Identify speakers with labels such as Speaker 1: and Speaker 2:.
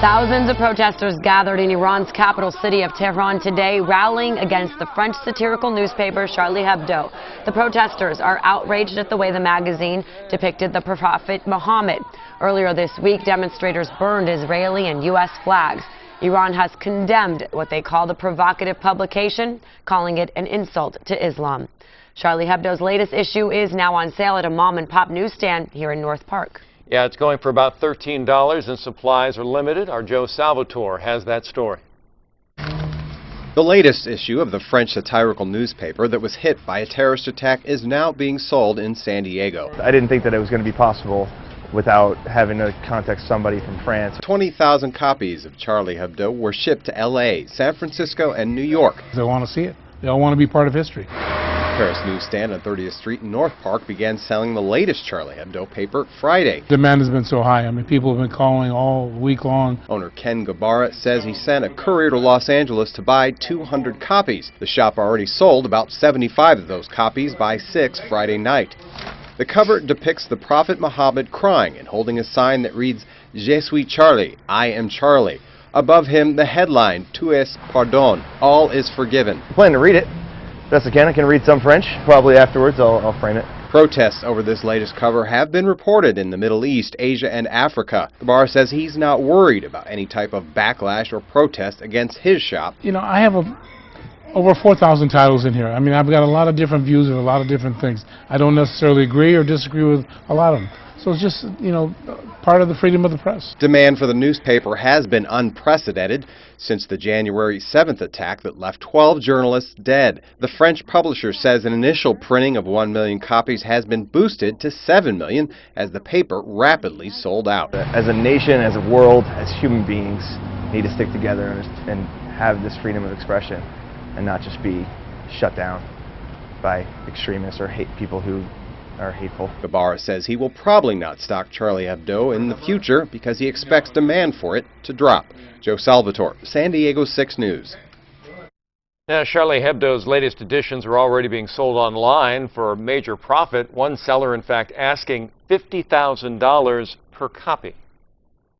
Speaker 1: Thousands of protesters gathered in Iran's capital city of Tehran today, rallying against the French satirical newspaper Charlie Hebdo. The protesters are outraged at the way the magazine depicted the Prophet Muhammad. Earlier this week, demonstrators burned Israeli and U.S. flags. Iran has condemned what they call the provocative publication, calling it an insult to Islam. Charlie Hebdo's latest issue is now on sale at a mom-and-pop newsstand here in North Park.
Speaker 2: Yeah, it's going for about $13 and supplies are limited. Our Joe Salvatore has that story.
Speaker 3: The latest issue of the French satirical newspaper that was hit by a terrorist attack is now being sold in San Diego.
Speaker 4: I didn't think that it was going to be possible without having to contact somebody from France.
Speaker 3: 20,000 copies of Charlie Hebdo were shipped to L.A., San Francisco, and New York.
Speaker 5: They want to see it. They all want to be part of history.
Speaker 3: Paris newsstand on 30th Street in North Park began selling the latest Charlie Hebdo paper Friday.
Speaker 5: Demand has been so high. I mean, people have been calling all week long.
Speaker 3: Owner Ken Gabbara says he sent a courier to Los Angeles to buy 200 copies. The shop already sold about 75 of those copies by 6 Friday night. The cover depicts the Prophet Muhammad crying and holding a sign that reads, "Je suis Charlie, I am Charlie." Above him, the headline, "Tout est pardon," all is forgiven.
Speaker 4: I plan to read it. Best I can. I can read some French. Probably afterwards I'll frame it.
Speaker 3: Protests over this latest cover have been reported in the Middle East, Asia, and Africa. Gabbara says he's not worried about any type of backlash or protest against his shop.
Speaker 5: You know, I have over 4,000 titles in here. I mean, I've got a lot of different views of a lot of different things. I don't necessarily agree or disagree with a lot of them. So it's just, you know, part of the freedom of the press.
Speaker 3: Demand for the newspaper has been unprecedented since the January 7th attack that left 12 journalists dead. The French publisher says an initial printing of 1 million copies has been boosted to 7 million as the paper rapidly sold out.
Speaker 4: As a nation, as a world, as human beings, need to stick together and have this freedom of expression and not just be shut down by extremists or people who are hateful.
Speaker 3: Gabbara says he will probably not stock Charlie Hebdo in the future because he expects demand for it to drop. Joe Salvatore, San Diego 6 News.
Speaker 2: Now, Charlie Hebdo's latest editions are already being sold online for a major profit. One seller, in fact, asking $50,000 per copy.